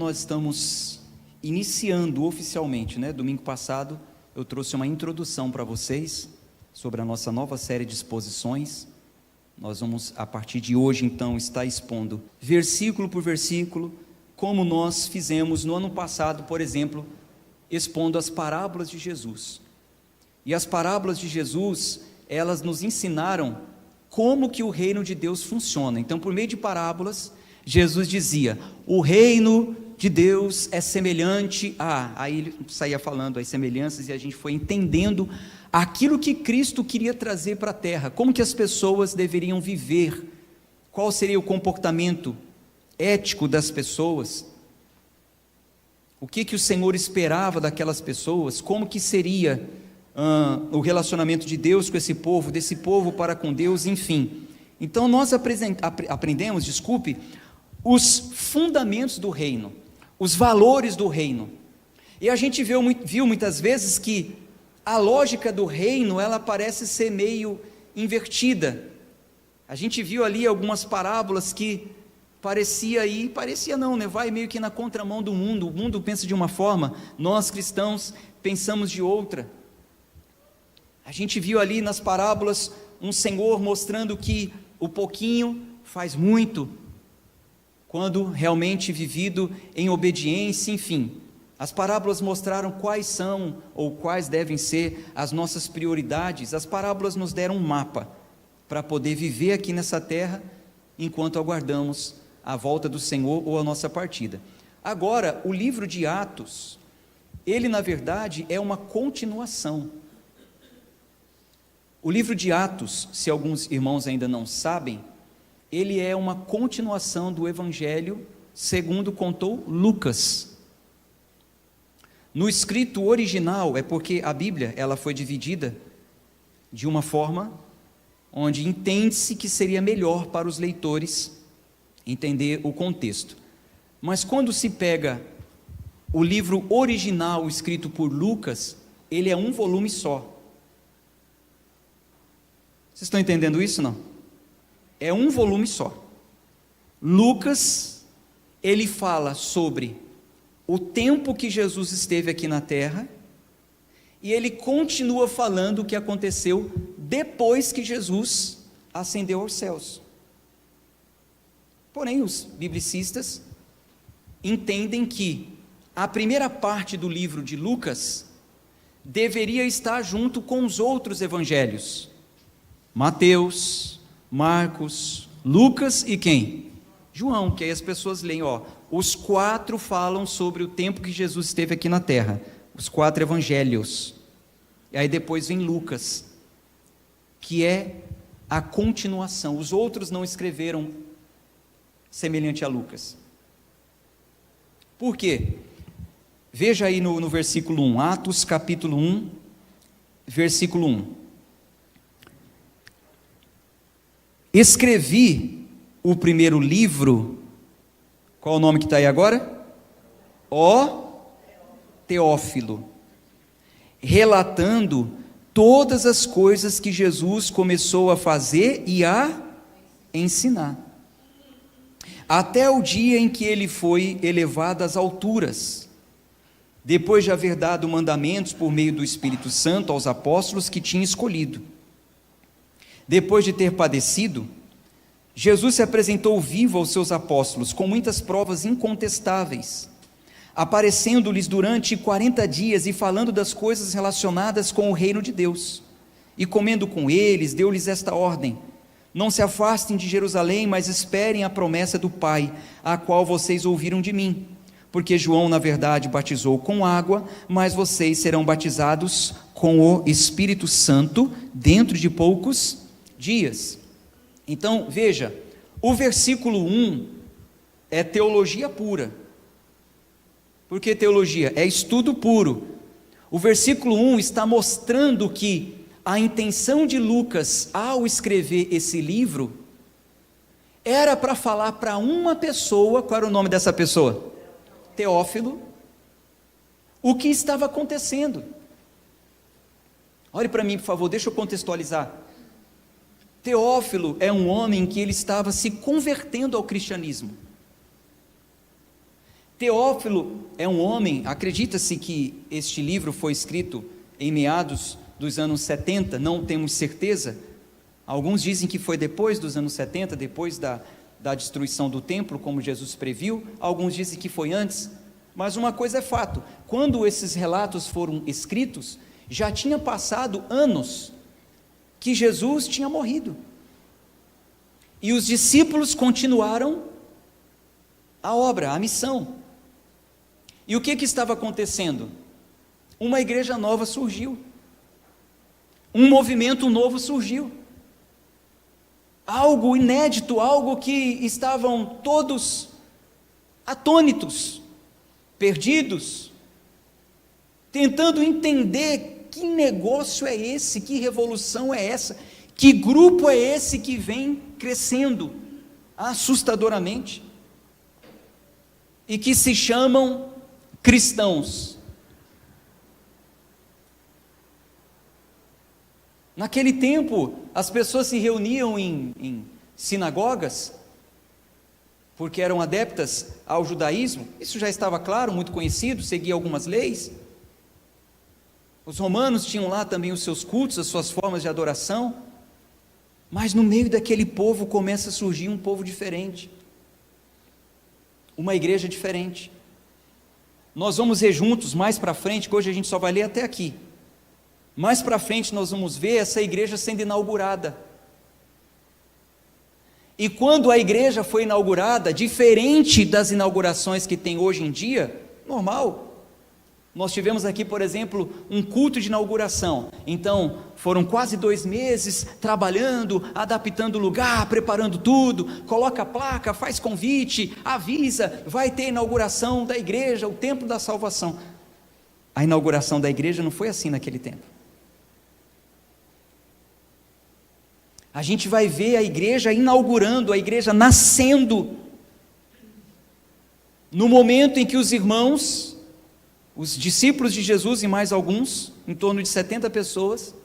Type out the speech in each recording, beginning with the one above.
nós estamos iniciando oficialmente, domingo passado eu trouxe uma introdução para vocês sobre a nossa nova série de exposições. Nós vamos, a partir de hoje, então, estar expondo versículo por versículo, como nós fizemos no ano passado, por exemplo, expondo as parábolas de Jesus. E as parábolas de Jesus, elas nos ensinaram como que o reino de Deus funciona. Então, por meio de parábolas, Jesus dizia: o reino de Deus é semelhante a... Aí ele saía falando as semelhanças e a gente foi entendendo aquilo que Cristo queria trazer para a terra, como que as pessoas deveriam viver, qual seria o comportamento ético das pessoas, o que o Senhor esperava daquelas pessoas, como que seria o relacionamento de Deus com esse povo, desse povo para com Deus, enfim. Então nós aprendemos, os fundamentos do reino, os valores do reino, e a gente viu muitas vezes que a lógica do reino, ela parece ser meio invertida. A gente viu ali algumas parábolas que parecia não, vai meio que na contramão do mundo. O mundo pensa de uma forma, nós cristãos pensamos de outra. A gente viu ali nas parábolas um Senhor mostrando que o pouquinho faz muito, quando realmente vivido em obediência, enfim. As parábolas mostraram quais são ou quais devem ser as nossas prioridades. As parábolas nos deram um mapa para poder viver aqui nessa terra enquanto aguardamos a volta do Senhor ou a nossa partida. Agora, o livro de Atos, ele na verdade é uma continuação. O livro de Atos, se alguns irmãos ainda não sabem, ele é uma continuação do Evangelho segundo contou Lucas. No escrito original, é porque a Bíblia ela foi dividida de uma forma onde entende-se que seria melhor para os leitores entender o contexto. Mas quando se pega o livro original escrito por Lucas, ele é um volume só. Vocês estão entendendo isso, não? É um volume só. Lucas, ele fala sobre o tempo que Jesus esteve aqui na terra, e ele continua falando o que aconteceu depois que Jesus ascendeu aos céus. Porém, os biblicistas entendem que a primeira parte do livro de Lucas deveria estar junto com os outros evangelhos: Mateus, Marcos, Lucas e quem? João, que aí as pessoas leem, os 4 falam sobre o tempo que Jesus esteve aqui na terra, os 4 evangelhos, e aí depois vem Lucas, que é a continuação. Os outros não escreveram semelhante a Lucas. Por quê? Veja aí no versículo 1, Atos capítulo 1, versículo 1. Escrevi o primeiro livro, qual é o nome que está aí agora? Teófilo, relatando todas as coisas que Jesus começou a fazer e a ensinar, até o dia em que ele foi elevado às alturas, depois de haver dado mandamentos por meio do Espírito Santo aos apóstolos que tinha escolhido. Depois de ter padecido, Jesus se apresentou vivo aos seus apóstolos, com muitas provas incontestáveis, aparecendo-lhes durante 40 dias e falando das coisas relacionadas com o reino de Deus. E comendo com eles, deu-lhes esta ordem: não se afastem de Jerusalém, mas esperem a promessa do Pai, a qual vocês ouviram de mim. Porque João, na verdade, batizou com água, mas vocês serão batizados com o Espírito Santo dentro de poucos dias. Então, veja, o versículo 1 é teologia pura. Por que teologia? É estudo puro. O versículo 1 está mostrando que a intenção de Lucas, ao escrever esse livro, era para falar para uma pessoa. Qual era o nome dessa pessoa? Teófilo. O que estava acontecendo. Olhe para mim, por favor, deixa eu contextualizar. Teófilo é um homem que ele estava se convertendo ao cristianismo. Teófilo é um homem, acredita-se que este livro foi escrito em meados dos anos 70, não temos certeza. Alguns dizem que foi depois dos anos 70, depois da destruição do templo, como Jesus previu. Alguns dizem que foi antes. Mas uma coisa é fato: quando esses relatos foram escritos, já tinha passado anos que Jesus tinha morrido. E os discípulos continuaram a obra, a missão. E o que estava acontecendo? Uma igreja nova surgiu. Um movimento novo surgiu. Algo inédito, algo que estavam todos atônitos, perdidos, tentando entender que negócio é esse, que revolução é essa, que grupo é esse que vem crescendo assustadoramente e que se chamam cristãos. Naquele tempo, as pessoas se reuniam em sinagogas, porque eram adeptas ao judaísmo. Isso já estava claro, muito conhecido, seguia algumas leis. Os romanos tinham lá também os seus cultos, as suas formas de adoração, mas no meio daquele povo começa a surgir um povo diferente, uma igreja diferente. Nós vamos ver juntos mais para frente, que hoje a gente só vai ler até aqui. Mais para frente nós vamos ver essa igreja sendo inaugurada. E quando a igreja foi inaugurada, diferente das inaugurações que tem hoje em dia, normal. Nós tivemos aqui, por exemplo, um culto de inauguração. Então, foram quase 2 meses trabalhando, adaptando o lugar, preparando tudo, coloca a placa, faz convite, avisa, vai ter inauguração da igreja, o templo da salvação. A inauguração da igreja não foi assim naquele tempo. A gente vai ver a igreja inaugurando, a igreja nascendo, no momento em que os irmãos, os discípulos de Jesus e mais alguns, em torno de 70 pessoas,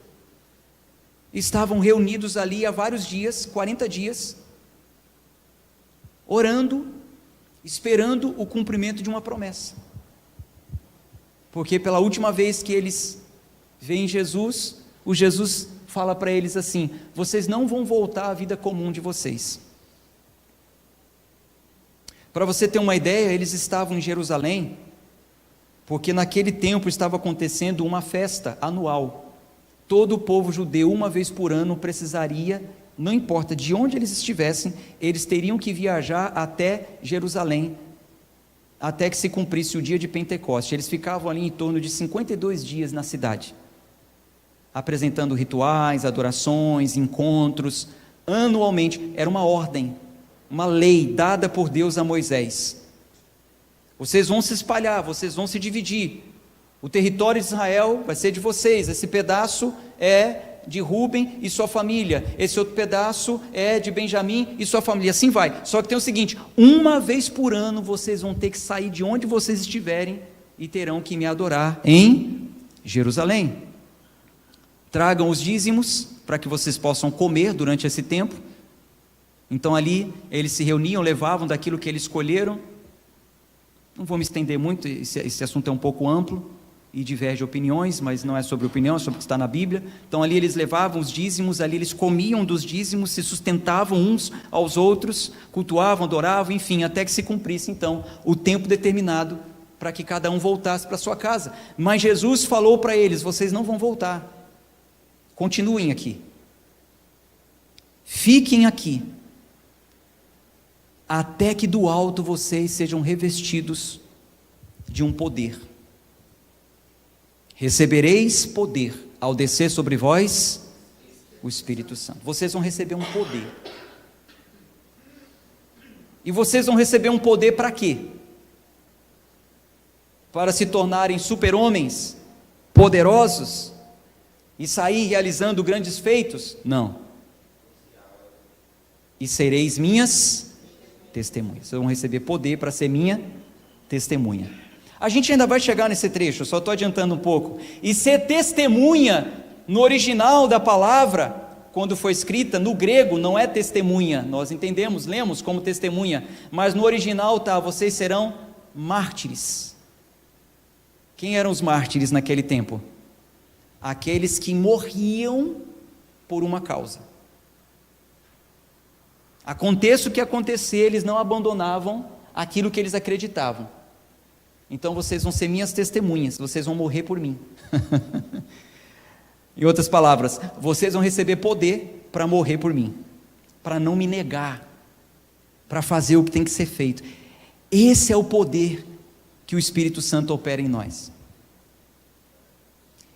estavam reunidos ali há vários dias, 40 dias, orando, esperando o cumprimento de uma promessa. Porque pela última vez que eles veem Jesus, o Jesus fala para eles assim: vocês não vão voltar à vida comum de vocês. Para você ter uma ideia, eles estavam em Jerusalém, porque naquele tempo estava acontecendo uma festa anual. Todo o povo judeu, uma vez por ano, precisaria, não importa de onde eles estivessem, eles teriam que viajar até Jerusalém, até que se cumprisse o dia de Pentecoste. Eles ficavam ali em torno de 52 dias na cidade, apresentando rituais, adorações, encontros, anualmente. Era uma ordem, uma lei dada por Deus a Moisés. Vocês vão se espalhar, vocês vão se dividir. O território de Israel vai ser de vocês. Esse pedaço é de Rúben e sua família. Esse outro pedaço é de Benjamim e sua família. Assim vai. Só que tem o seguinte: uma vez por ano vocês vão ter que sair de onde vocês estiverem e terão que me adorar em Jerusalém. Tragam os dízimos para que vocês possam comer durante esse tempo. Então ali eles se reuniam, levavam daquilo que eles escolheram. Não vou me estender muito, esse assunto é um pouco amplo e diverge opiniões, mas não é sobre opinião, é sobre o que está na Bíblia. Então ali eles levavam os dízimos, ali eles comiam dos dízimos, se sustentavam uns aos outros, cultuavam, adoravam, enfim, até que se cumprisse então o tempo determinado para que cada um voltasse para sua casa. Mas Jesus falou para eles: vocês não vão voltar, continuem aqui, fiquem aqui, até que do alto vocês sejam revestidos de um poder. Recebereis poder ao descer sobre vós o Espírito Santo. Vocês vão receber um poder. E vocês vão receber um poder para quê? Para se tornarem super-homens, poderosos, e sair realizando grandes feitos? Não. E sereis minhas testemunhas. Vocês vão receber poder para ser minha testemunha. A gente ainda vai chegar nesse trecho, só estou adiantando um pouco. E ser testemunha, no original da palavra, quando foi escrita, no grego não é testemunha, nós entendemos, lemos como testemunha, mas no original está: vocês serão mártires. Quem eram os mártires naquele tempo? Aqueles que morriam por uma causa. Aconteça o que acontecer, eles não abandonavam aquilo que eles acreditavam. Então vocês vão ser minhas testemunhas, vocês vão morrer por mim. Em outras palavras, vocês vão receber poder para morrer por mim, para não me negar, para fazer o que tem que ser feito. Esse é o poder que o Espírito Santo opera em nós.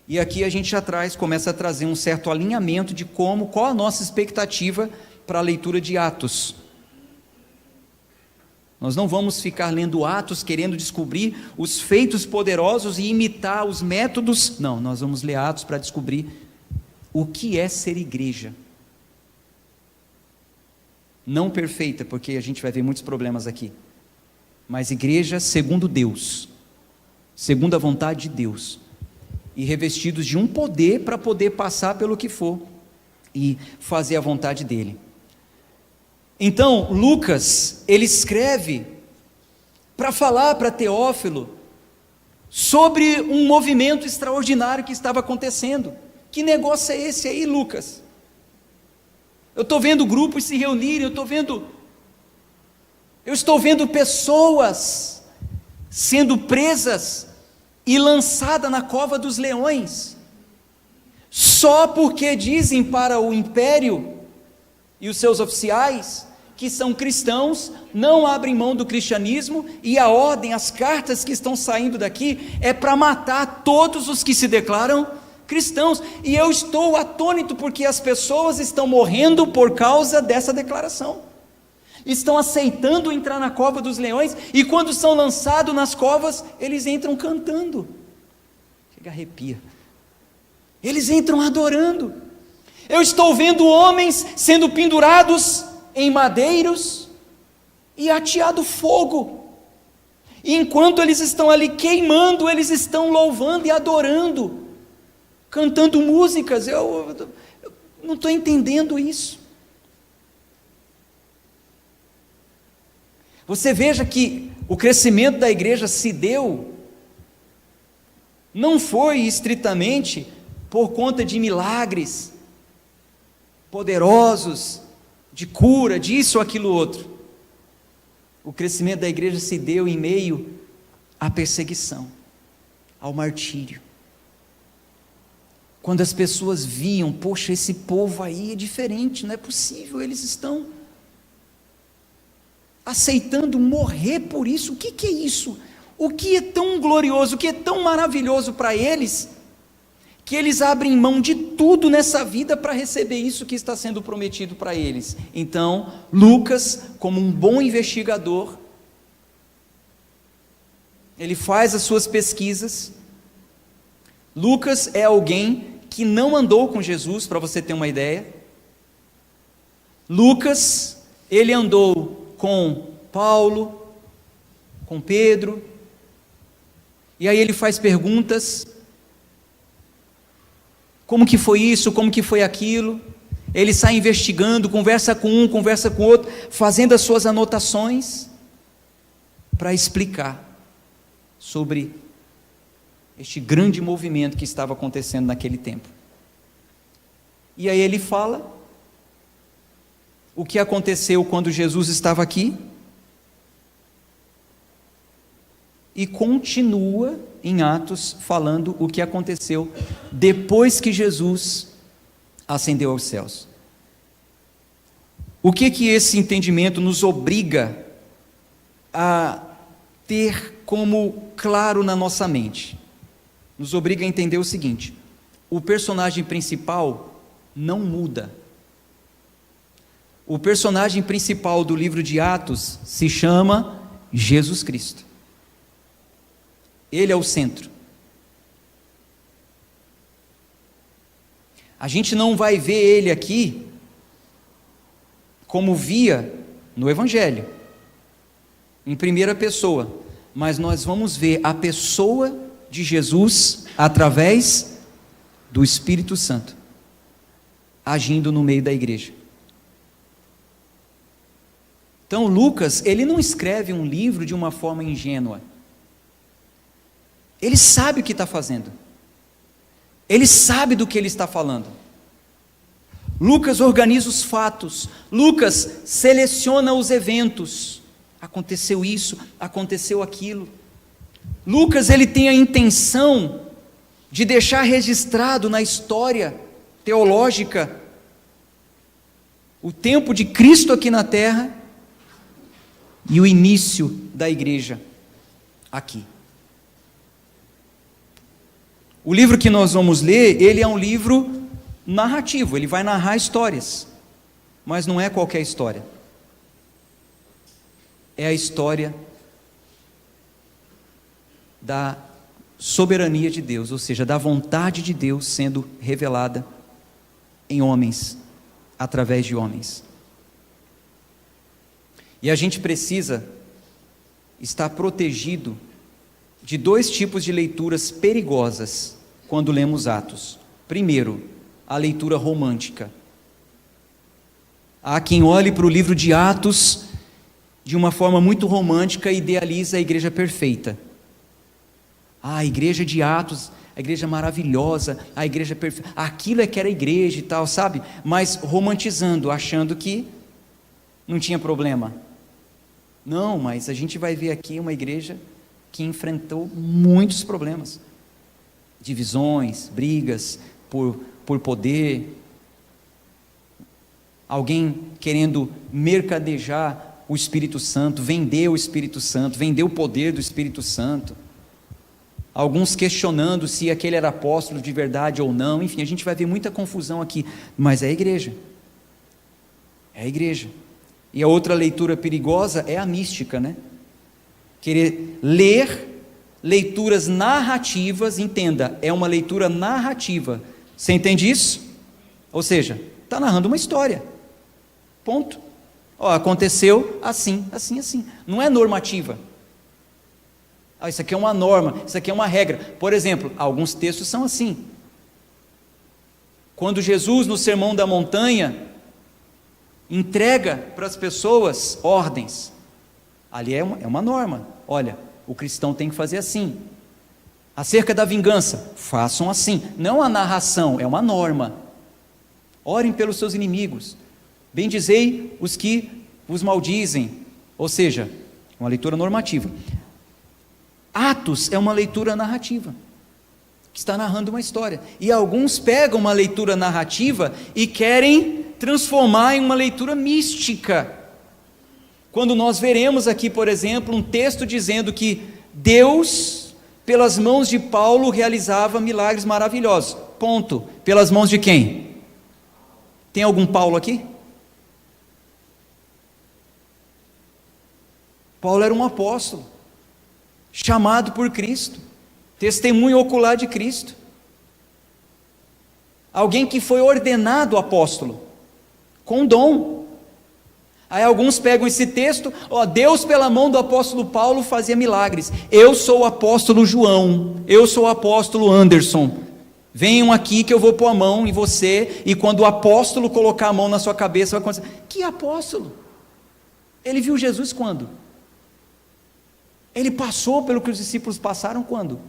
E aqui a gente já começa a trazer um certo alinhamento de qual a nossa expectativa para a leitura de Atos. Nós não vamos ficar lendo Atos, querendo descobrir os feitos poderosos e imitar os métodos. Não, nós vamos ler Atos para descobrir o que é ser igreja. Não perfeita, porque a gente vai ver muitos problemas aqui. Mas igreja segundo Deus, segundo a vontade de Deus. E revestidos de um poder para poder passar pelo que for e fazer a vontade dele. Então, Lucas, ele escreve para falar para Teófilo sobre um movimento extraordinário que estava acontecendo. Que negócio é esse aí, Lucas? Eu estou vendo grupos se reunirem, eu estou vendo pessoas sendo presas e lançadas na cova dos leões, só porque dizem para o império e os seus oficiais que são cristãos, não abrem mão do cristianismo, e a ordem, as cartas que estão saindo daqui, é para matar todos os que se declaram cristãos, e eu estou atônito, porque as pessoas estão morrendo por causa dessa declaração, estão aceitando entrar na cova dos leões, e quando são lançados nas covas, eles entram cantando, chega a arrepia, eles entram adorando. Eu estou vendo homens sendo pendurados em madeiros e ateado fogo, e enquanto eles estão ali queimando, eles estão louvando e adorando, cantando músicas. Eu não estou entendendo isso. Você veja que o crescimento da igreja se deu, não foi estritamente por conta de milagres poderosos, de cura, disso ou aquilo outro. O crescimento da igreja se deu em meio à perseguição, ao martírio. Quando as pessoas viam, poxa, esse povo aí é diferente, não é possível, eles estão aceitando morrer por isso. O que é isso? O que é tão glorioso, o que é tão maravilhoso para eles, que eles abrem mão de tudo nessa vida para receber isso que está sendo prometido para eles. Então, Lucas, como um bom investigador, ele faz as suas pesquisas. Lucas é alguém que não andou com Jesus, para você ter uma ideia. Lucas, ele andou com Paulo, com Pedro, e aí ele faz perguntas, como que foi isso, como que foi aquilo, ele sai investigando, conversa com um, conversa com outro, fazendo as suas anotações, para explicar sobre este grande movimento que estava acontecendo naquele tempo. E aí ele fala o que aconteceu quando Jesus estava aqui, e continua em Atos falando o que aconteceu depois que Jesus ascendeu aos céus. O que esse entendimento nos obriga a ter como claro na nossa mente? Nos obriga a entender o seguinte: o personagem principal não muda. O personagem principal do livro de Atos se chama Jesus Cristo. Ele é o centro. A gente não vai ver ele aqui como via no Evangelho, em primeira pessoa, mas nós vamos ver a pessoa de Jesus através do Espírito Santo, agindo no meio da igreja. Então Lucas, ele não escreve um livro de uma forma ingênua. Ele sabe o que está fazendo. Ele sabe do que ele está falando. Lucas organiza os fatos. Lucas seleciona os eventos. Aconteceu isso, aconteceu aquilo. Lucas, ele tem a intenção de deixar registrado na história teológica o tempo de Cristo aqui na terra e o início da igreja aqui. O livro que nós vamos ler, ele é um livro narrativo, ele vai narrar histórias, mas não é qualquer história. É a história da soberania de Deus, ou seja, da vontade de Deus sendo revelada em homens, através de homens. E a gente precisa estar protegido de dois tipos de leituras perigosas quando lemos Atos. Primeiro, a leitura romântica. Há quem olhe para o livro de Atos de uma forma muito romântica e idealiza a igreja perfeita. A igreja de Atos, a igreja maravilhosa, a igreja perfeita, aquilo é que era igreja e tal, sabe? Mas romantizando, achando que não tinha problema. Não, mas a gente vai ver aqui uma igreja que enfrentou muitos problemas, divisões, brigas por poder, alguém querendo mercadejar o Espírito Santo, vender o Espírito Santo, vender o poder do Espírito Santo, alguns questionando se aquele era apóstolo de verdade ou não. Enfim, a gente vai ver muita confusão aqui, mas é a igreja, é a igreja. E a outra leitura perigosa é a mística, né? Querer ler leituras narrativas, entenda, é uma leitura narrativa. Você entende isso? Ou seja, está narrando uma história, ponto. Ó, aconteceu assim, assim, assim. Não é normativa. Isso aqui é uma norma, isso aqui é uma regra. Por exemplo, alguns textos são assim. Quando Jesus, no Sermão da Montanha, entrega para as pessoas ordens, ali é uma norma. Olha, o cristão tem que fazer assim. Acerca da vingança, façam assim. Não a narração, é uma norma. Orem pelos seus inimigos, bendizei os que vos maldizem. Ou seja, uma leitura normativa. Atos é uma leitura narrativa, que está narrando uma história. E alguns pegam uma leitura narrativa e querem transformar em uma leitura mística. Quando nós veremos aqui, por exemplo, um texto dizendo que Deus, pelas mãos de Paulo, realizava milagres maravilhosos. Ponto. Pelas mãos de quem? Tem algum Paulo aqui? Paulo era um apóstolo, chamado por Cristo, testemunho ocular de Cristo, alguém que foi ordenado apóstolo, com dom. Aí alguns pegam esse texto, Deus pela mão do apóstolo Paulo fazia milagres. Eu sou o apóstolo João, eu sou o apóstolo Anderson, venham aqui que eu vou pôr a mão em você, e quando o apóstolo colocar a mão na sua cabeça vai acontecer. Que apóstolo? Ele viu Jesus quando? Ele passou pelo que os discípulos passaram quando?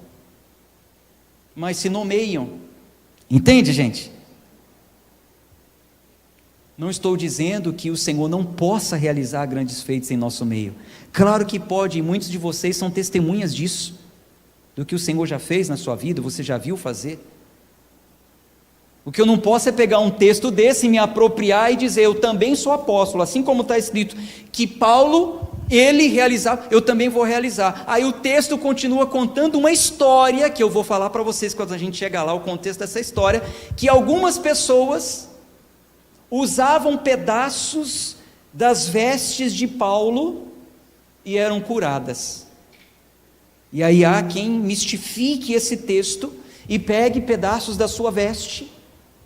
Mas se nomeiam. Entende, gente? Não estou dizendo que o Senhor não possa realizar grandes feitos em nosso meio. Claro que pode, e muitos de vocês são testemunhas disso, do que o Senhor já fez na sua vida, você já viu fazer. O que eu não posso é pegar um texto desse e me apropriar e dizer, eu também sou apóstolo, assim como está escrito que Paulo, ele realizava, eu também vou realizar. Aí o texto continua contando uma história, que eu vou falar para vocês quando a gente chegar lá, o contexto dessa história, que algumas pessoas usavam pedaços das vestes de Paulo e eram curadas. E aí há quem mistifique esse texto e pegue pedaços da sua veste.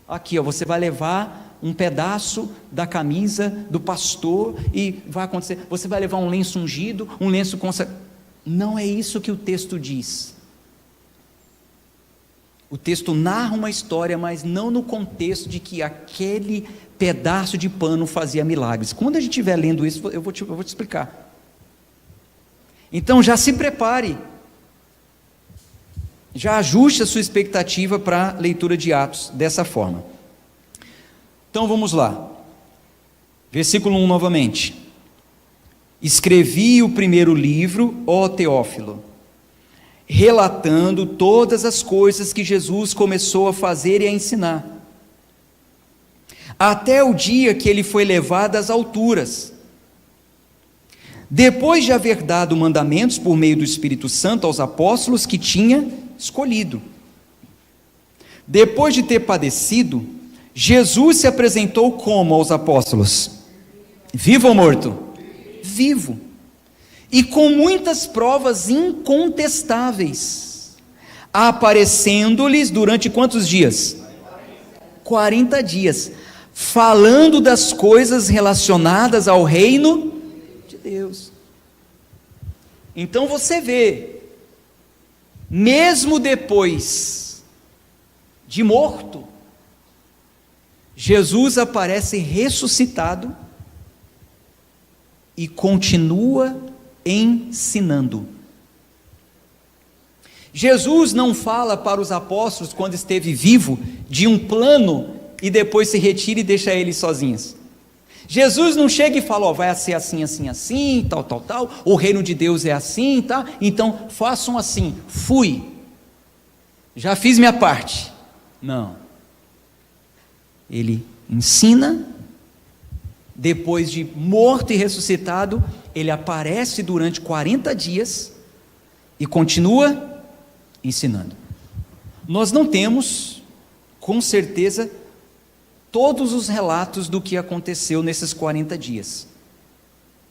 Aqui, você vai levar um pedaço da camisa do pastor e vai acontecer. Você vai levar um lenço ungido, um lenço consagrado. Não é isso que o texto diz. O texto narra uma história, mas não no contexto de que aquele pedaço de pano fazia milagres. Quando a gente estiver lendo isso, eu vou te explicar. Então já se prepare. já ajuste a sua expectativa para a leitura de Atos dessa forma. Então vamos lá. Versículo 1 novamente. Escrevi o primeiro livro, ó Teófilo, relatando todas as coisas que Jesus começou a fazer e a ensinar, até o dia que ele foi levado às alturas, depois de haver dado mandamentos por meio do Espírito Santo aos apóstolos que tinha escolhido. Depois de ter padecido, Jesus se apresentou como aos apóstolos? Vivo ou morto? Vivo. E com muitas provas incontestáveis, aparecendo-lhes durante quantos dias? 40 dias, falando das coisas relacionadas ao reino de Deus. Então você vê, mesmo depois de morto, Jesus aparece ressuscitado e continua ensinando. Jesus não fala para os apóstolos, quando esteve vivo, de um plano e depois se retira e deixa eles sozinhos. Jesus não chega e fala, vai ser assim, assim, assim, tal, tal, tal, o reino de Deus é assim, tá? Então façam assim, fui, já fiz minha parte. Não. Ele ensina, depois de morto e ressuscitado, ele aparece durante 40 dias e continua ensinando. Nós não temos, com certeza, todos os relatos do que aconteceu nesses 40 dias.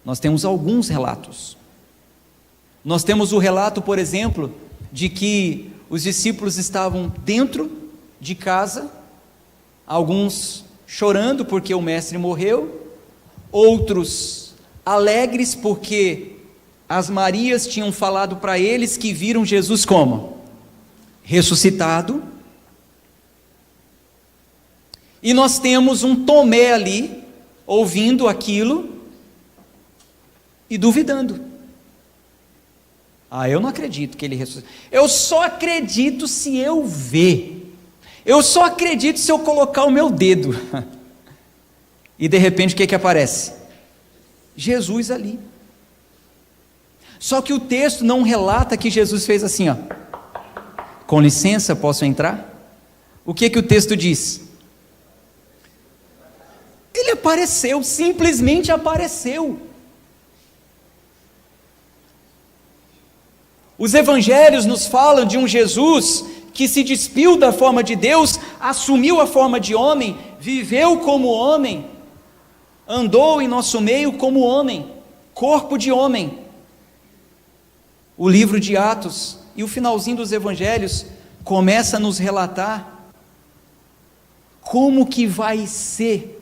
Nós temos alguns relatos. Nós temos o relato, por exemplo, de que os discípulos estavam dentro de casa, alguns chorando porque o mestre morreu, outros alegres porque as Marias tinham falado para eles que viram Jesus como? Ressuscitado. E nós temos um Tomé ali, ouvindo aquilo e duvidando. Eu não acredito que ele ressuscitou. Eu só acredito se eu ver. Eu só acredito se eu colocar o meu dedo. E de repente o que aparece? Jesus ali. Só que o texto não relata que Jesus fez assim, com licença, posso entrar? O que o texto diz? Ele apareceu, simplesmente apareceu. Os evangelhos nos falam de um Jesus que se despiu da forma de Deus, assumiu a forma de homem, viveu como homem, andou em nosso meio como homem, corpo de homem. O livro de Atos e o finalzinho dos evangelhos começa a nos relatar como que vai ser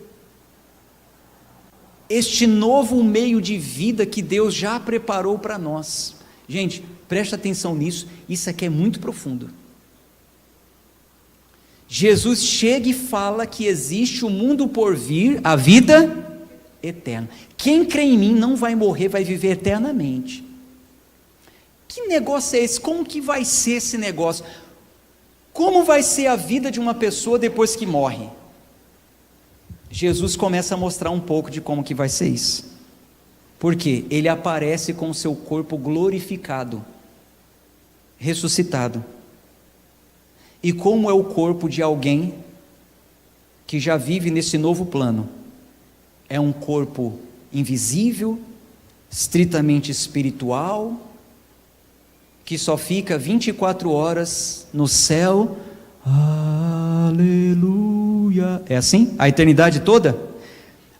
este novo meio de vida que Deus já preparou para nós. Gente, presta atenção nisso, isso aqui é muito profundo. Jesus chega e fala que existe o mundo por vir, a vida eterna. Quem crê em mim não vai morrer, vai viver eternamente. Que negócio é esse? Como que vai ser esse negócio? Como vai ser a vida de uma pessoa depois que morre? Jesus começa a mostrar um pouco de como que vai ser isso. Porque ele aparece com o seu corpo glorificado, ressuscitado. E como é o corpo de alguém que já vive nesse novo plano? É um corpo invisível, estritamente espiritual, que só fica 24 horas no céu. Aleluia. É assim? A eternidade toda?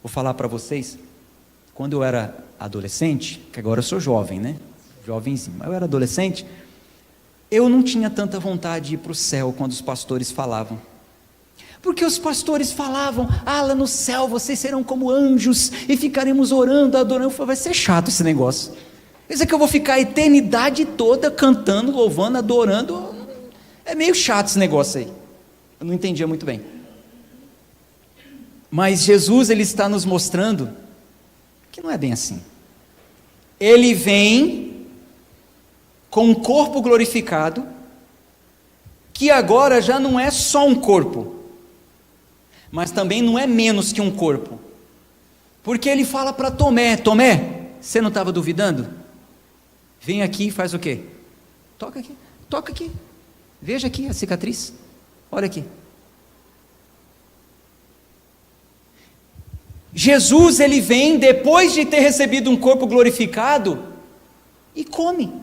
Vou falar para vocês, quando eu era adolescente, que agora eu sou jovem, né? Jovenzinho, mas eu era adolescente, eu não tinha tanta vontade de ir para o céu quando os pastores falavam. Porque os pastores falavam, lá no céu vocês serão como anjos e ficaremos orando, adorando. Eu falei, vai ser chato esse negócio. Quer dizer que eu vou ficar a eternidade toda cantando, louvando, adorando. É meio chato esse negócio aí. Eu não entendia muito bem. Mas Jesus, ele está nos mostrando que não é bem assim. Ele vem com um corpo glorificado, que agora já não é só um corpo, mas também não é menos que um corpo, porque ele fala para Tomé: Tomé, você não estava duvidando? Vem aqui e faz o quê? Toca aqui, veja aqui a cicatriz, olha aqui. Jesus, ele vem depois de ter recebido um corpo glorificado e come.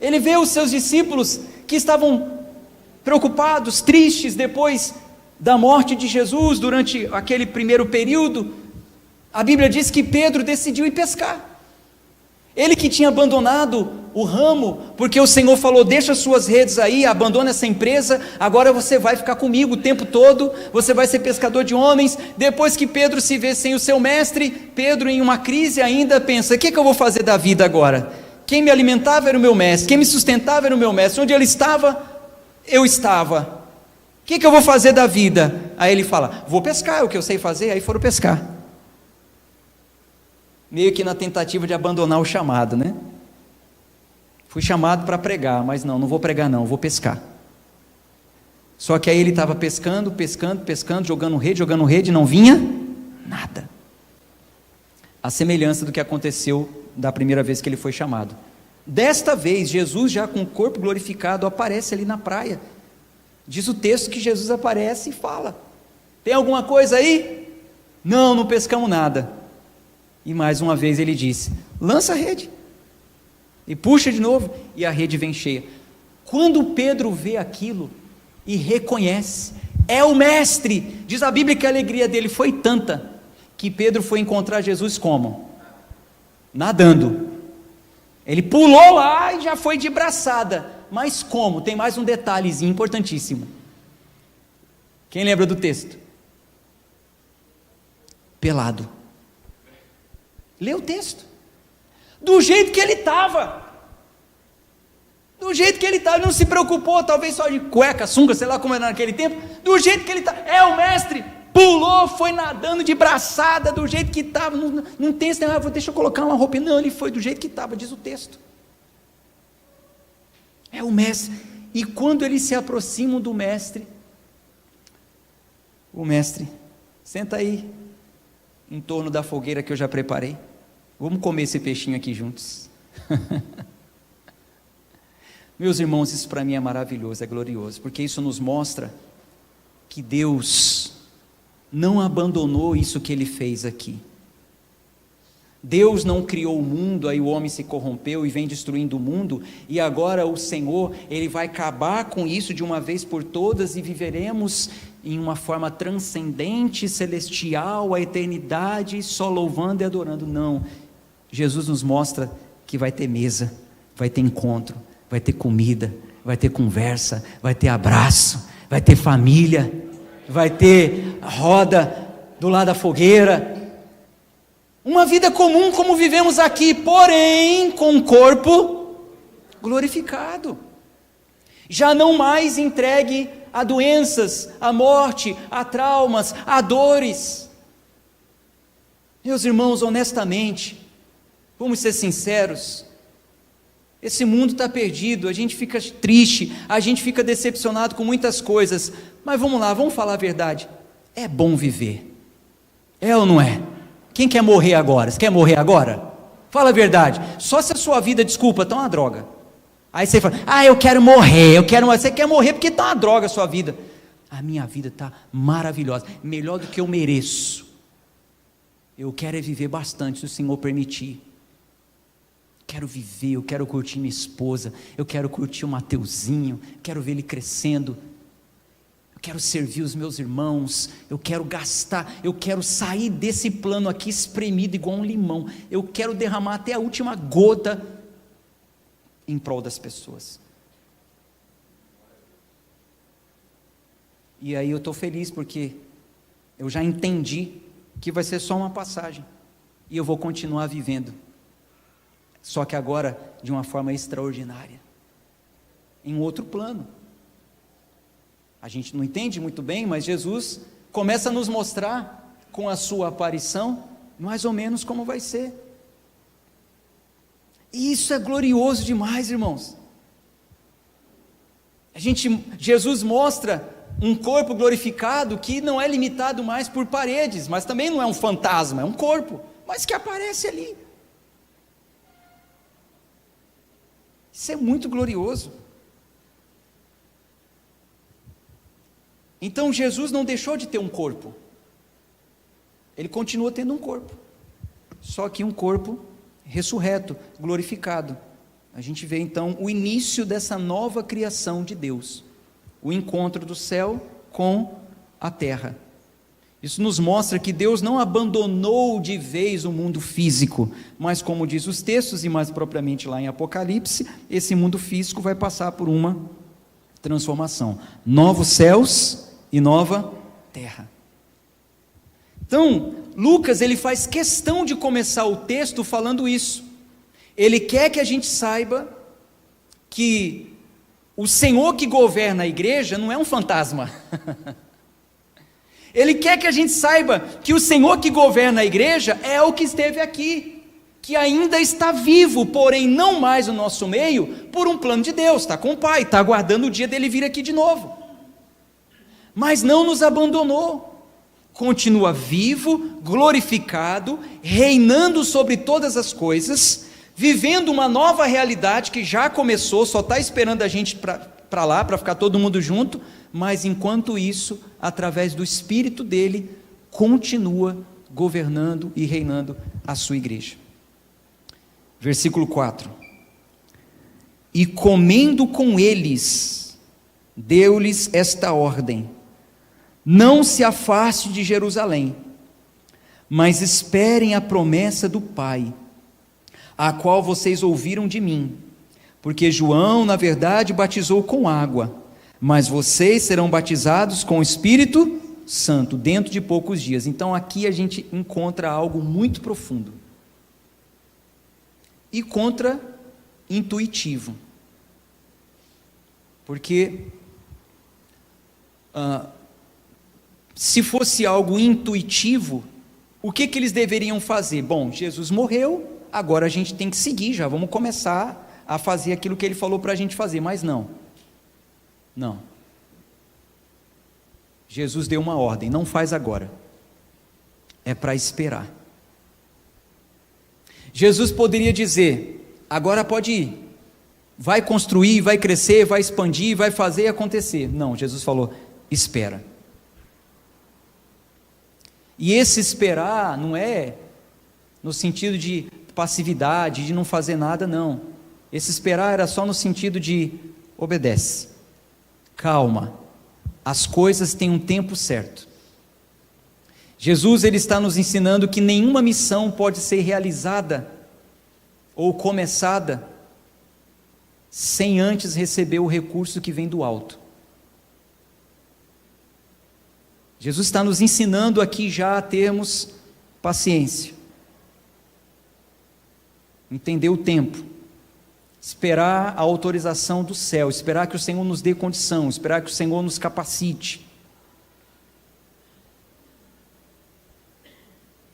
Ele vê os seus discípulos que estavam preocupados, tristes depois da morte de Jesus, durante aquele primeiro período. A Bíblia diz que Pedro decidiu ir pescar. Ele que tinha abandonado o ramo, porque o Senhor falou: deixa suas redes aí, abandona essa empresa, agora você vai ficar comigo o tempo todo, você vai ser pescador de homens. Depois que Pedro se vê sem o seu mestre, Pedro, em uma crise ainda, pensa: o que eu vou fazer da vida agora? Quem me alimentava era o meu mestre, quem me sustentava era o meu mestre, onde ele estava, eu estava. O que eu vou fazer da vida? Aí ele fala: vou pescar, é o que eu sei fazer. Aí foram pescar, meio que na tentativa de abandonar o chamado, né? Fui chamado para pregar, mas não vou pregar não, vou pescar. Só que aí ele estava pescando, jogando rede, não vinha nada. A semelhança do que aconteceu da primeira vez que ele foi chamado. Desta vez, Jesus, já com o corpo glorificado, aparece ali na praia. Diz o texto que Jesus aparece e fala: tem alguma coisa aí? Não pescamos nada. E mais uma vez ele disse: lança a rede. E puxa de novo, e a rede vem cheia. Quando Pedro vê aquilo e reconhece, é o mestre. Diz a Bíblia que a alegria dele foi tanta, que Pedro foi encontrar Jesus como? Nadando. Ele pulou lá e já foi de braçada. Mas como? Tem mais um detalhezinho importantíssimo. Quem lembra do texto? Pelado. Lê o texto. Do jeito que ele estava. Ele não se preocupou, talvez só de cueca, sunga, sei lá como era naquele tempo. Do jeito que ele estava. É o mestre. Pulou, foi nadando de braçada, do jeito que estava. Não tem esse negócio: deixa eu colocar uma roupa. Não, ele foi do jeito que estava, diz o texto. É o mestre. E quando eles se aproximam do mestre, o mestre: senta aí, em torno da fogueira que eu já preparei. Vamos comer esse peixinho aqui juntos. Meus irmãos, isso para mim é maravilhoso, é glorioso, porque isso nos mostra que Deus não abandonou isso que Ele fez aqui. Deus não criou o mundo, aí o homem se corrompeu e vem destruindo o mundo, e agora o Senhor, Ele vai acabar com isso de uma vez por todas, e viveremos em uma forma transcendente, celestial, a eternidade, só louvando e adorando. Não, Jesus nos mostra que vai ter mesa, vai ter encontro, vai ter comida, vai ter conversa, vai ter abraço, vai ter família, vai ter roda do lado da fogueira, uma vida comum como vivemos aqui, porém com o corpo glorificado, já não mais entregue a doenças, a morte, a traumas, a dores. Meus irmãos, honestamente, vamos ser sinceros, esse mundo está perdido, a gente fica triste, a gente fica decepcionado com muitas coisas, mas vamos lá, vamos falar a verdade, é bom viver, é ou não é? Quem quer morrer agora? Você quer morrer agora? Fala a verdade, só se a sua vida, desculpa, está uma droga. Aí você fala: eu quero morrer, você quer morrer porque está uma droga a sua vida. A minha vida está maravilhosa, melhor do que eu mereço. Eu quero é viver bastante, se o Senhor permitir. Quero viver, eu quero curtir minha esposa, eu quero curtir o Mateuzinho, quero ver ele crescendo, eu quero servir os meus irmãos, eu quero gastar, eu quero sair desse plano aqui espremido igual um limão, eu quero derramar até a última gota em prol das pessoas. E aí eu estou feliz porque eu já entendi que vai ser só uma passagem, e eu vou continuar vivendo, só que agora de uma forma extraordinária, em um outro plano. A gente não entende muito bem, mas Jesus começa a nos mostrar com a sua aparição mais ou menos como vai ser. E isso é glorioso demais, irmãos. Jesus mostra um corpo glorificado que não é limitado mais por paredes, mas também não é um fantasma, é um corpo, mas que aparece ali. Isso é muito glorioso. Então Jesus não deixou de ter um corpo, ele continua tendo um corpo, só que um corpo ressurreto, glorificado. A gente vê então o início dessa nova criação de Deus, o encontro do céu com a terra. Isso nos mostra que Deus não abandonou de vez o mundo físico, mas como diz os textos, e mais propriamente lá em Apocalipse, esse mundo físico vai passar por uma transformação, novos céus e nova terra. Então, Lucas, ele faz questão de começar o texto falando isso. Ele quer que a gente saiba que o Senhor que governa a igreja não é um fantasma. Ele quer que a gente saiba que o Senhor que governa a igreja é o que esteve aqui, que ainda está vivo, porém não mais no nosso meio, por um plano de Deus, está com o Pai, está aguardando o dia dele vir aqui de novo. Mas não nos abandonou, continua vivo, glorificado, reinando sobre todas as coisas, vivendo uma nova realidade que já começou, só está esperando a gente para lá, para ficar todo mundo junto, mas enquanto isso, através do Espírito dele, continua governando e reinando a sua igreja. Versículo 4: e comendo com eles, deu-lhes esta ordem: não se afaste de Jerusalém, mas esperem a promessa do Pai, a qual vocês ouviram de mim, porque João, na verdade, batizou com água, mas vocês serão batizados com o Espírito Santo, dentro de poucos dias. Então aqui a gente encontra algo muito profundo, e contra-intuitivo, porque se fosse algo intuitivo, o que eles deveriam fazer? Bom, Jesus morreu, agora a gente tem que seguir, já vamos começar a fazer aquilo que ele falou para a gente fazer, mas não, Jesus deu uma ordem: não faz agora, é para esperar. Jesus poderia dizer: agora pode ir, vai construir, vai crescer, vai expandir, vai fazer acontecer. Não, Jesus falou: espera. E esse esperar não é no sentido de passividade, de não fazer nada, não. Esse esperar era só no sentido de obedece, calma, as coisas têm um tempo certo. Jesus, ele está nos ensinando que nenhuma missão pode ser realizada ou começada sem antes receber o recurso que vem do alto. Jesus está nos ensinando aqui já a termos paciência, entender o tempo, esperar a autorização do céu, esperar que o Senhor nos dê condição, esperar que o Senhor nos capacite.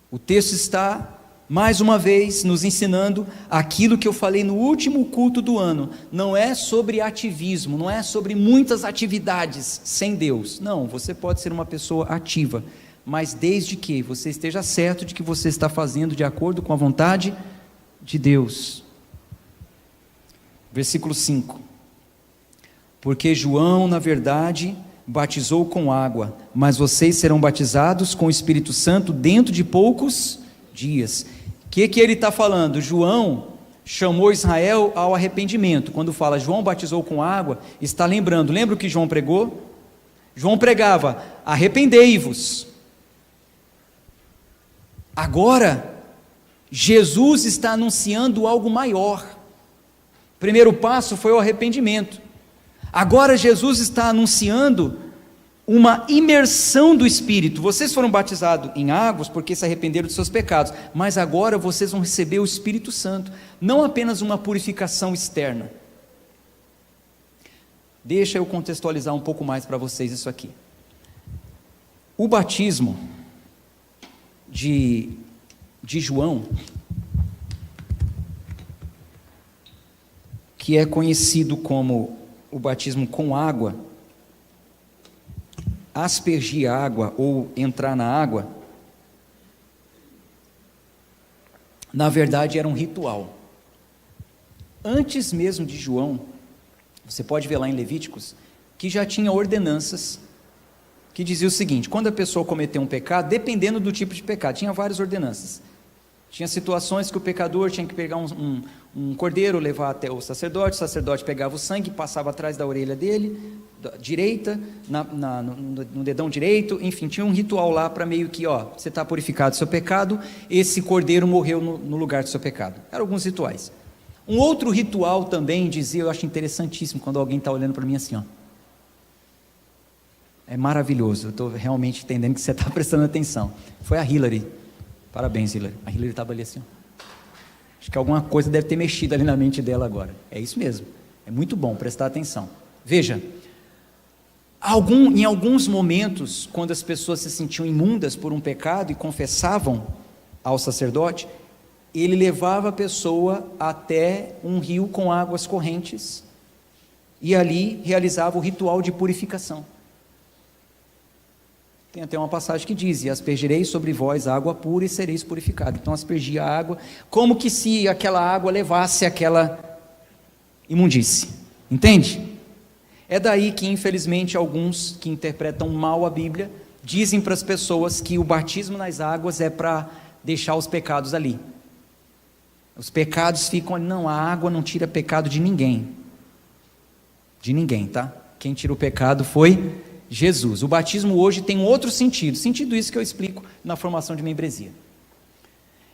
O texto está, mais uma vez, nos ensinando aquilo que eu falei no último culto do ano. Não é sobre ativismo, não é sobre muitas atividades sem Deus. Não, você pode ser uma pessoa ativa, mas desde que você esteja certo de que você está fazendo de acordo com a vontade de Deus. Versículo 5: porque João, na verdade, batizou com água, mas vocês serão batizados com o Espírito Santo dentro de poucos dias. O que ele está falando? João chamou Israel ao arrependimento. Quando fala João batizou com água, está lembrando, lembra o que João pregou? João pregava: arrependei-vos. Agora, Jesus está anunciando algo maior. O primeiro passo foi o arrependimento. Agora Jesus está anunciando uma imersão do Espírito. Vocês foram batizados em águas porque se arrependeram dos seus pecados, mas agora vocês vão receber o Espírito Santo, não apenas uma purificação externa. Deixa eu contextualizar um pouco mais para vocês isso aqui. O batismo de João, que é conhecido como o batismo com água, aspergir a água ou entrar na água, na verdade era um ritual. Antes mesmo de João, você pode ver lá em Levíticos, que já tinha ordenanças que dizia o seguinte: quando a pessoa cometeu um pecado, dependendo do tipo de pecado, tinha várias ordenanças. Tinha situações que o pecador tinha que pegar um cordeiro, levar até o sacerdote pegava o sangue, passava atrás da orelha dele, da direita, no dedão direito, enfim, tinha um ritual lá para meio que, você está purificado do seu pecado, esse cordeiro morreu no lugar do seu pecado. Eram alguns rituais. Um outro ritual também dizia, eu acho interessantíssimo, quando alguém está olhando para mim assim, é maravilhoso, eu estou realmente entendendo que você está prestando atenção. Foi a Hillary. Parabéns, Hillary. A Hillary estava ali assim. Acho que alguma coisa deve ter mexido ali na mente dela agora. É isso mesmo. É muito bom prestar atenção. Veja, em alguns momentos, quando as pessoas se sentiam imundas por um pecado e confessavam ao sacerdote, ele levava a pessoa até um rio com águas correntes e ali realizava o ritual de purificação. Tem até uma passagem que diz: e aspergireis sobre vós água pura e sereis purificados. Então aspergia a água, como que se aquela água levasse aquela imundície. Entende? É daí que, infelizmente, alguns que interpretam mal a Bíblia dizem para as pessoas que o batismo nas águas é para deixar os pecados ali. Os pecados ficam ali. Não, a água não tira pecado de ninguém. De ninguém, tá? Quem tira o pecado foi Jesus. O batismo hoje tem um outro sentido isso que eu explico na formação de membresia.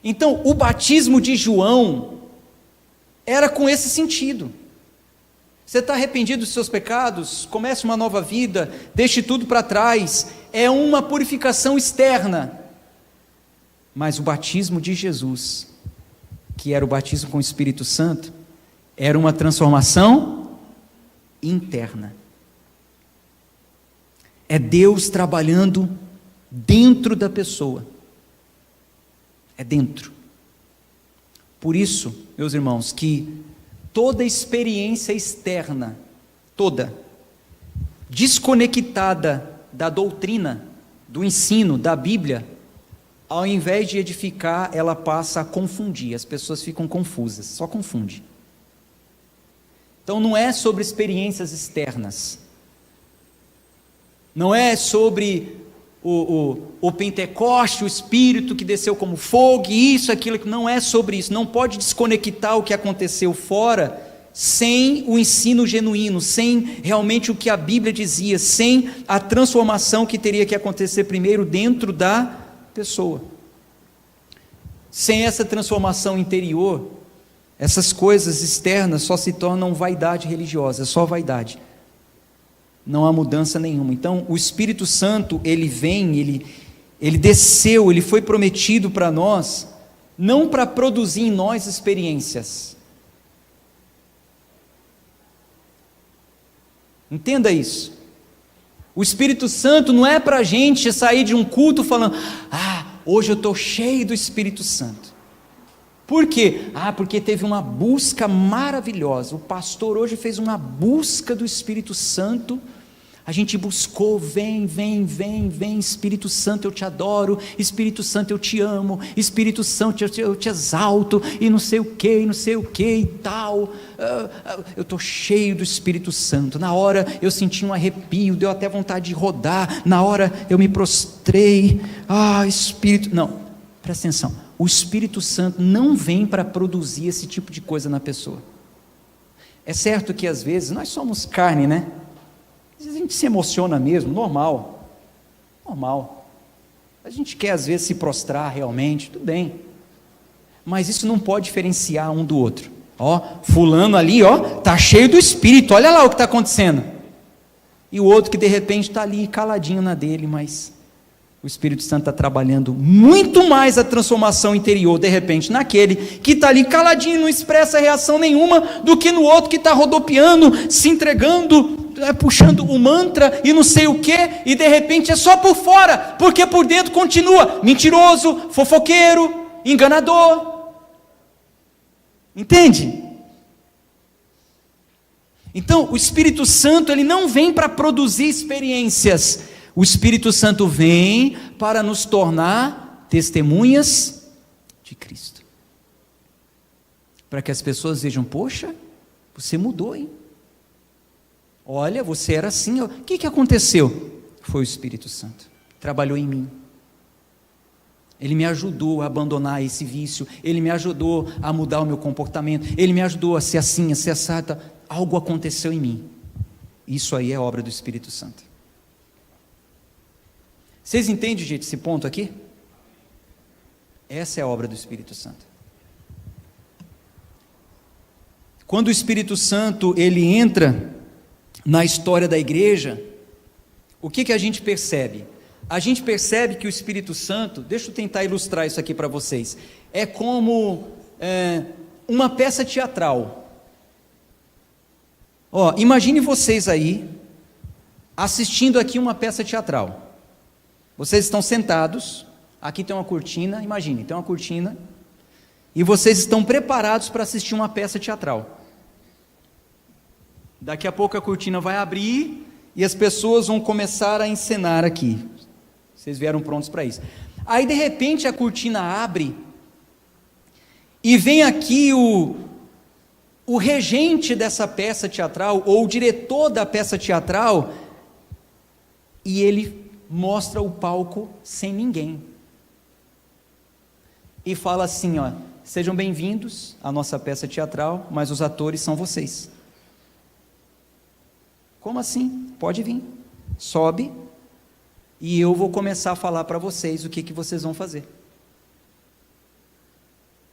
Então, o batismo de João era com esse sentido. Você está arrependido dos seus pecados, comece uma nova vida, deixe tudo para trás, é uma purificação externa. Mas o batismo de Jesus, que era o batismo com o Espírito Santo, era uma transformação interna. É Deus trabalhando dentro da pessoa. É dentro. Por isso, meus irmãos, que toda experiência externa, toda, desconectada da doutrina, do ensino, da Bíblia, ao invés de edificar, ela passa a confundir. As pessoas ficam confusas, só confunde. Então não é sobre experiências externas. Não é sobre o Pentecoste, o Espírito que desceu como fogo, isso, aquilo, não é sobre isso. Não pode desconectar o que aconteceu fora, sem o ensino genuíno, sem realmente o que a Bíblia dizia, sem a transformação que teria que acontecer primeiro dentro da pessoa. Sem essa transformação interior, essas coisas externas só se tornam vaidade religiosa, é só vaidade. Não há mudança nenhuma. Então o Espírito Santo, ele vem, ele desceu, ele foi prometido para nós, não para produzir em nós experiências. Entenda isso. O Espírito Santo não é para a gente sair de um culto falando: hoje eu estou cheio do Espírito Santo. Por quê? Porque teve uma busca maravilhosa. O pastor hoje fez uma busca do Espírito Santo. A gente buscou, vem, Espírito Santo, eu te adoro, Espírito Santo, eu te amo, Espírito Santo, eu te exalto, e não sei o que e tal. Eu estou cheio do Espírito Santo. Na hora eu senti um arrepio, deu até vontade de rodar, na hora eu me prostrei. Espírito, não, presta atenção, o Espírito Santo não vem para produzir esse tipo de coisa na pessoa. É certo que às vezes nós somos carne, né? Às vezes a gente se emociona mesmo, normal. A gente quer às vezes se prostrar realmente, tudo bem. Mas isso não pode diferenciar um do outro. Fulano ali, está cheio do Espírito, olha lá o que está acontecendo. E o outro que de repente está ali caladinho na dele, mas o Espírito Santo está trabalhando muito mais a transformação interior, de repente, naquele que está ali caladinho, não expressa reação nenhuma, do que no outro que está rodopiando, se entregando, puxando o mantra e não sei o que, e de repente é só por fora, porque por dentro continua mentiroso, fofoqueiro, enganador. Entende? Então, o Espírito Santo, ele não vem para produzir experiências. O Espírito Santo vem para nos tornar testemunhas de Cristo. Para que as pessoas vejam, poxa, você mudou, hein? Olha, você era assim, o que aconteceu? Foi o Espírito Santo, trabalhou em mim. Ele me ajudou a abandonar esse vício, ele me ajudou a mudar o meu comportamento, ele me ajudou a ser assim, a ser assado. Algo aconteceu em mim. Isso aí é obra do Espírito Santo. Vocês entendem, gente, esse ponto aqui? Essa é a obra do Espírito Santo. Quando o Espírito Santo ele entra na história da igreja, o que a gente percebe? A gente percebe que o Espírito Santo, deixa eu tentar ilustrar isso aqui para vocês, é como uma peça teatral. Imagine vocês aí, assistindo aqui uma peça teatral. Vocês estão sentados, aqui tem uma cortina, imagine, tem uma cortina, e vocês estão preparados para assistir uma peça teatral. Daqui a pouco a cortina vai abrir, e as pessoas vão começar a encenar aqui. Vocês vieram prontos para isso. Aí de repente a cortina abre, e vem aqui o regente dessa peça teatral, ou o diretor da peça teatral, e ele mostra o palco sem ninguém. E fala assim, sejam bem-vindos à nossa peça teatral, mas os atores são vocês. Como assim? Pode vir, sobe, e eu vou começar a falar para vocês o que vocês vão fazer.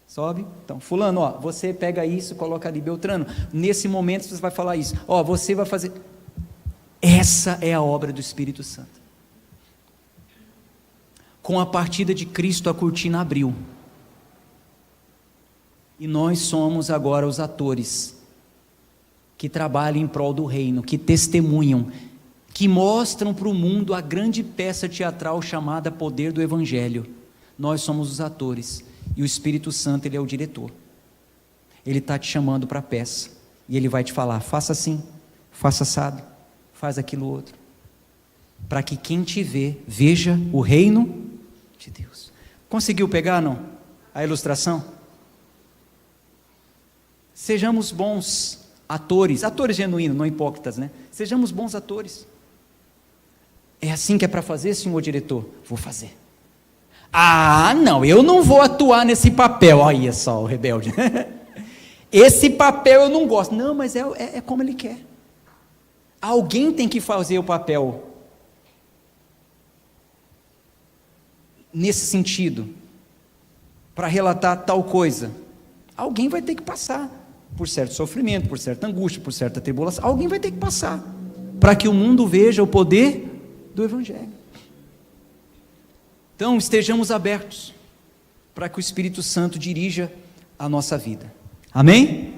Sobe, então, fulano, você pega isso, coloca ali, Beltrano, nesse momento você vai falar isso, você vai fazer, essa é a obra do Espírito Santo. Com a partida de Cristo a cortina abriu, e nós somos agora os atores, que trabalham em prol do reino, que testemunham, que mostram para o mundo a grande peça teatral chamada Poder do Evangelho. Nós somos os atores, e o Espírito Santo, ele é o diretor. Ele está te chamando para a peça, e ele vai te falar, faça assim, faça assado, faz aquilo outro, para que quem te vê, veja o reino de Deus. Conseguiu pegar, não? A ilustração? Sejamos bons atores genuínos, não hipócritas, né? Sejamos bons atores. É assim que é para fazer, senhor diretor? Vou fazer. Não, eu não vou atuar nesse papel. Olha só o rebelde. Esse papel eu não gosto. Não, mas é como ele quer. Alguém tem que fazer o papel nesse sentido, para relatar tal coisa. Alguém vai ter que passar por certo sofrimento, por certa angústia, por certa tribulação. Alguém vai ter que passar, para que o mundo veja o poder do Evangelho. Então, estejamos abertos, para que o Espírito Santo dirija a nossa vida. Amém?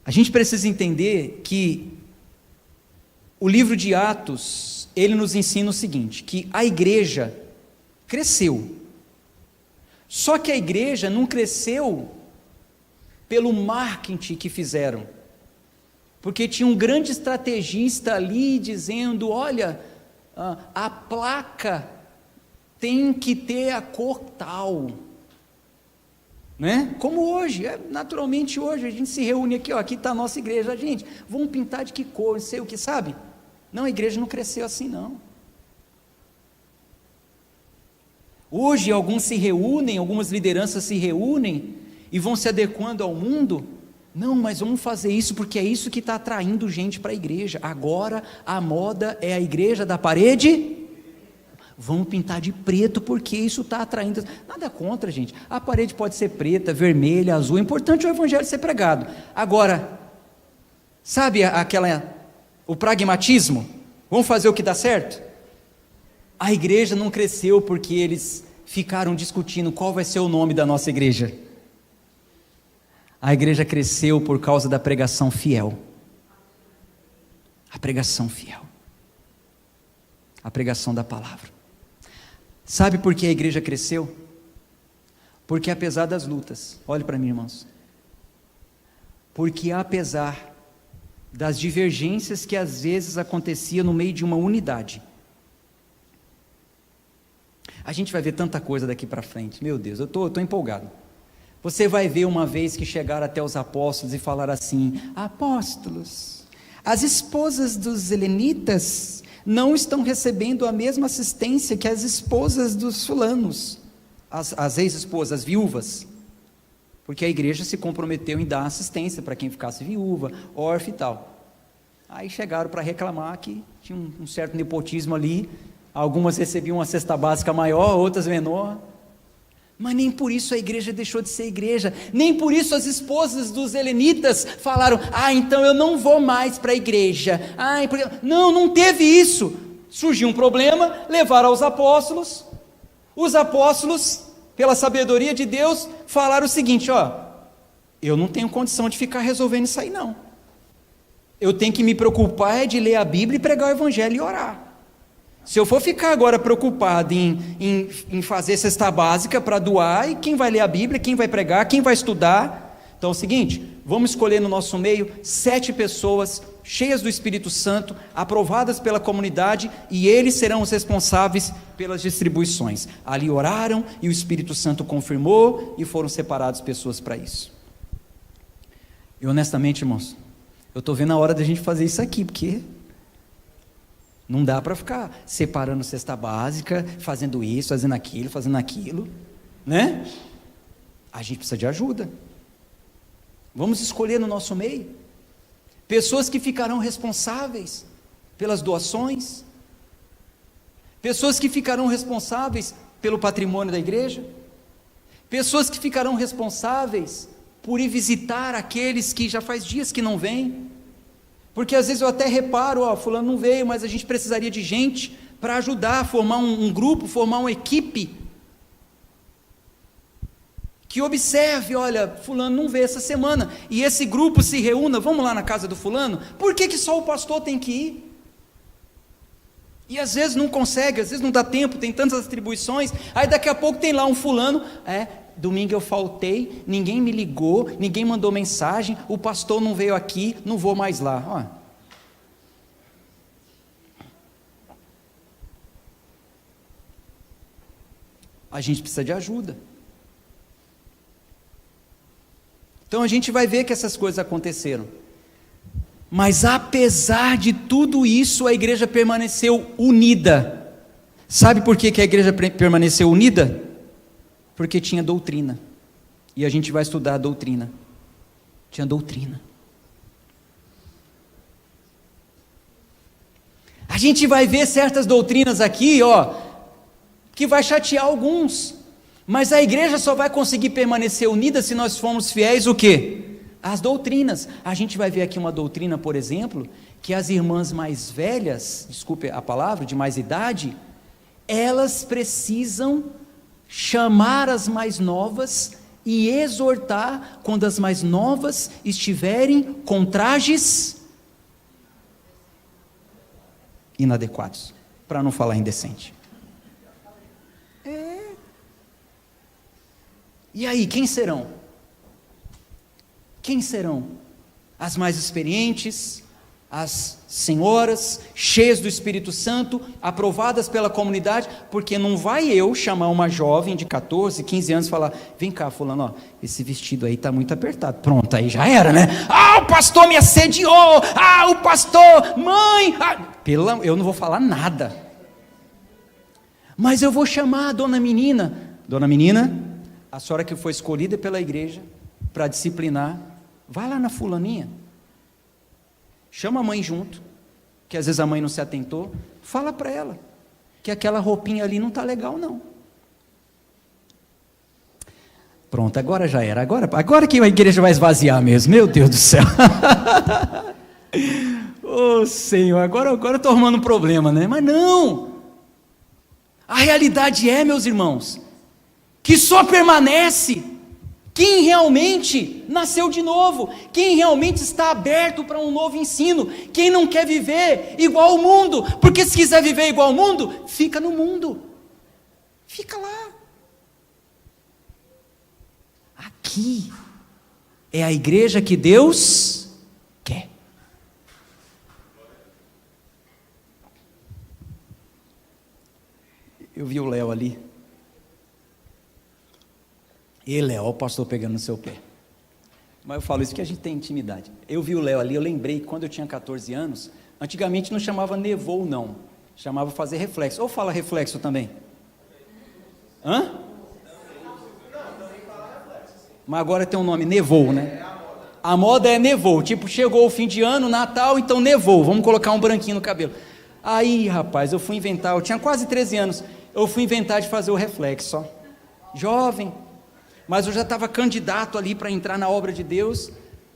A gente precisa entender que o livro de Atos, ele nos ensina o seguinte, que a igreja cresceu, só que a igreja não cresceu pelo marketing que fizeram, porque tinha um grande estrategista ali dizendo, olha, a placa tem que ter a cor tal, né? Como hoje, naturalmente hoje, a gente se reúne aqui, aqui está a nossa igreja, gente, vamos pintar de que cor, não sei o que, sabe? Não, a igreja não cresceu assim não. Hoje alguns se reúnem, algumas lideranças se reúnem, e vão se adequando ao mundo, não, mas vamos fazer isso, porque é isso que está atraindo gente para a igreja, agora a moda é a igreja da parede, vamos pintar de preto, porque isso está atraindo, nada contra, gente, a parede pode ser preta, vermelha, azul, o importante é o evangelho ser pregado. Agora, sabe o pragmatismo, vamos fazer o que dá certo? A igreja não cresceu porque eles ficaram discutindo qual vai ser o nome da nossa igreja. A igreja cresceu por causa da pregação fiel. A pregação fiel. A pregação da palavra. Sabe por que a igreja cresceu? Porque apesar das lutas, olhe para mim, irmãos, porque apesar das divergências que às vezes acontecia no meio de uma unidade. A gente vai ver tanta coisa daqui para frente, meu Deus, eu estou empolgado. Você vai ver uma vez que chegaram até os apóstolos e falaram assim: apóstolos, as esposas dos helenitas não estão recebendo a mesma assistência que as esposas dos fulanos, as ex-esposas, as viúvas, porque a igreja se comprometeu em dar assistência para quem ficasse viúva, órfã e tal. Aí chegaram para reclamar que tinha um certo nepotismo ali, algumas recebiam uma cesta básica maior, outras menor, mas nem por isso a igreja deixou de ser igreja, nem por isso as esposas dos helenitas falaram: então eu não vou mais para a igreja, não teve isso. Surgiu um problema, levaram aos apóstolos, os apóstolos, pela sabedoria de Deus, falaram o seguinte: eu não tenho condição de ficar resolvendo isso aí não, eu tenho que me preocupar de ler a Bíblia e pregar o evangelho e orar. Se eu for ficar agora preocupado em fazer cesta básica para doar, e quem vai ler a Bíblia, quem vai pregar, quem vai estudar? Então é o seguinte, vamos escolher no nosso meio 7 pessoas cheias do Espírito Santo, aprovadas pela comunidade, e eles serão os responsáveis pelas distribuições. Ali oraram e o Espírito Santo confirmou, e foram separadas pessoas para isso. E honestamente, irmãos, eu estou vendo a hora da gente fazer isso aqui, porque não dá para ficar separando cesta básica, fazendo isso, fazendo aquilo, né? A gente precisa de ajuda. Vamos escolher no nosso meio pessoas que ficarão responsáveis pelas doações, pessoas que ficarão responsáveis pelo patrimônio da igreja, pessoas que ficarão responsáveis por ir visitar aqueles que já faz dias que não vêm. Porque às vezes eu até reparo, fulano não veio, mas a gente precisaria de gente para ajudar a formar um grupo, formar uma equipe, que observe: olha, fulano não veio essa semana, e esse grupo se reúna, vamos lá na casa do fulano. Por que só o pastor tem que ir? E às vezes não consegue, às vezes não dá tempo, tem tantas atribuições, aí daqui a pouco tem lá um fulano, domingo eu faltei, ninguém me ligou, ninguém mandou mensagem, o pastor não veio aqui, não vou mais lá. A gente precisa de ajuda. Então a gente vai ver que essas coisas aconteceram, mas apesar de tudo isso, a igreja permaneceu unida. Sabe por que a igreja permaneceu unida? Porque tinha doutrina, e a gente vai estudar a doutrina. Tinha doutrina. A gente vai ver certas doutrinas aqui, que vai chatear alguns, mas a igreja só vai conseguir permanecer unida se nós formos fiéis o quê? Às doutrinas. A gente vai ver aqui uma doutrina, por exemplo, que as irmãs mais velhas, desculpe a palavra, de mais idade, elas precisam chamar as mais novas e exortar quando as mais novas estiverem com trajes inadequados, para não falar indecente. E aí, quem serão? Quem serão? As mais experientes, as senhoras, cheias do Espírito Santo, aprovadas pela comunidade, porque não vai eu chamar uma jovem de 14, 15 anos e falar: vem cá fulano, esse vestido aí está muito apertado. Pronto, aí já era, né? O pastor me assediou, o pastor, mãe, eu não vou falar nada, mas eu vou chamar a dona menina, a senhora que foi escolhida pela igreja para disciplinar, vai lá na fulaninha, chama a mãe junto, que às vezes a mãe não se atentou, fala para ela, que aquela roupinha ali não está legal não. Pronto, agora já era, agora que a igreja vai esvaziar mesmo, meu Deus do céu. Senhor, agora eu estou arrumando um problema, né? Mas não, a realidade meus irmãos, que só permanece quem realmente nasceu de novo, quem realmente está aberto para um novo ensino, quem não quer viver igual ao mundo, porque se quiser viver igual ao mundo, fica no mundo, fica lá. Aqui é a igreja que Deus quer. Eu vi o Léo ali. E Léo, olha o pastor pegando no seu pé. Mas eu falo isso porque a gente tem intimidade. Eu vi o Léo ali, eu lembrei que quando eu tinha 14 anos, antigamente não chamava nevou não, chamava fazer reflexo. Ou fala reflexo também? Hã? Mas agora tem um nome, nevou, né? A moda é nevou, tipo, chegou o fim de ano, Natal, então nevou, vamos colocar um branquinho no cabelo. Aí, rapaz, eu fui inventar, eu tinha quase 13 anos, eu fui inventar de fazer o reflexo, ó. Jovem, mas eu já estava candidato ali para entrar na obra de Deus.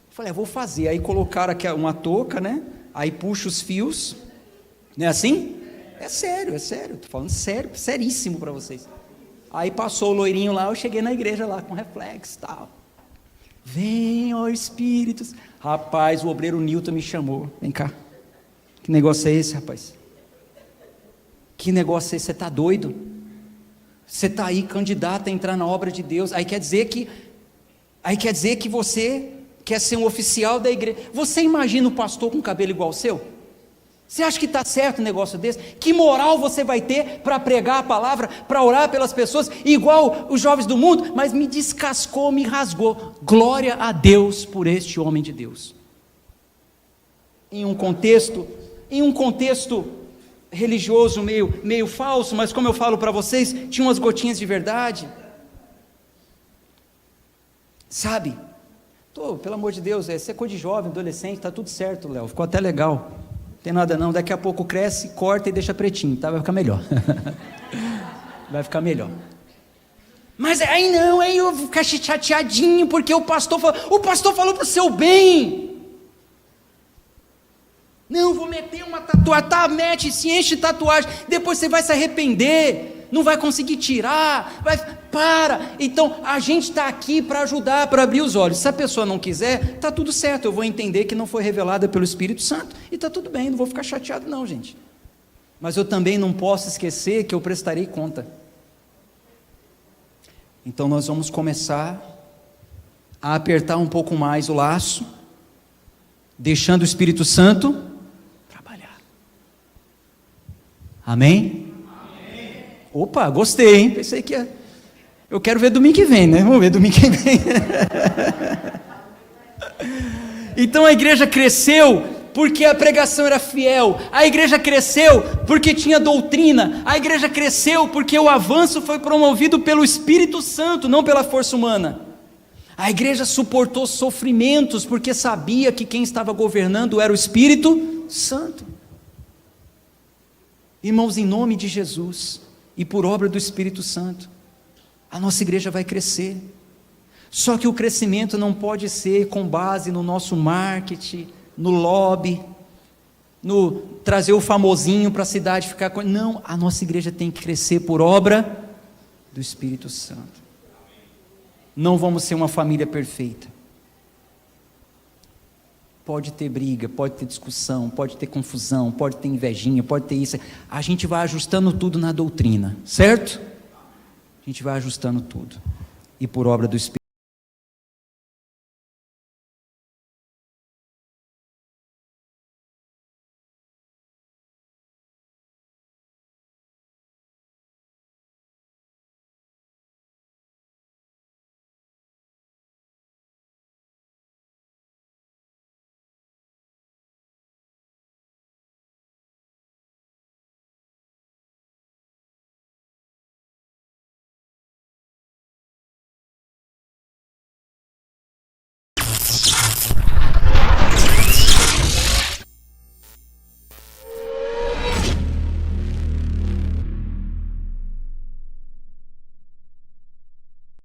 Falei, vou fazer. Aí colocaram aqui uma touca, né? Aí puxa os fios, não é assim? É sério, estou falando sério, seríssimo para vocês. Aí passou o loirinho lá, eu cheguei na igreja lá com reflexo e tal. Vem, ó Espíritos. Rapaz, o obreiro Newton me chamou. Vem cá. Que negócio é esse, rapaz? Que negócio é esse? Você está doido? Você está aí candidato a entrar na obra de Deus. Aí quer dizer que você quer ser um oficial da igreja. Você imagina um pastor com cabelo igual ao seu? Você acha que está certo um negócio desse? Que moral você vai ter para pregar a palavra, para orar pelas pessoas, igual os jovens do mundo? Mas me descascou, me rasgou. Glória a Deus por este homem de Deus. Em um contexto religioso meio falso, mas como eu falo para vocês, tinha umas gotinhas de verdade. Sabe? Pelo amor de Deus, você é coisa de jovem, adolescente, está tudo certo, Léo, ficou até legal. Tem nada não, daqui a pouco cresce, corta e deixa pretinho, tá? Vai ficar melhor. Vai ficar melhor. Mas aí não, aí eu vou ficar chateadinho, porque o pastor falou para o seu bem. Não, vou meter uma tatuagem, tá, mete, se enche de tatuagem, depois você vai se arrepender, não vai conseguir tirar, para. Então, a gente está aqui para ajudar, para abrir os olhos. Se a pessoa não quiser, está tudo certo, eu vou entender que não foi revelada pelo Espírito Santo, e está tudo bem, não vou ficar chateado não, gente. Mas eu também não posso esquecer que eu prestarei conta. Então, nós vamos começar a apertar um pouco mais o laço, deixando o Espírito Santo trabalhar. Amém? Amém. Opa, gostei, hein? Pensei que ia... Eu quero ver domingo que vem, né? Vamos ver domingo que vem. Então a igreja cresceu porque a pregação era fiel. A igreja cresceu porque tinha doutrina. A igreja cresceu porque o avanço foi promovido pelo Espírito Santo, não pela força humana. A igreja suportou sofrimentos porque sabia que quem estava governando era o Espírito Santo. Irmãos, em nome de Jesus e por obra do Espírito Santo, a nossa igreja vai crescer. Só que o crescimento não pode ser com base no nosso marketing, no lobby, no trazer o famosinho para a cidade ficar com... Não, a nossa igreja tem que crescer por obra do Espírito Santo. Não vamos ser uma família perfeita. Pode ter briga, pode ter discussão, pode ter confusão, pode ter invejinha, pode ter isso. A gente vai ajustando tudo na doutrina, certo? A gente vai ajustando tudo. E por obra do Espírito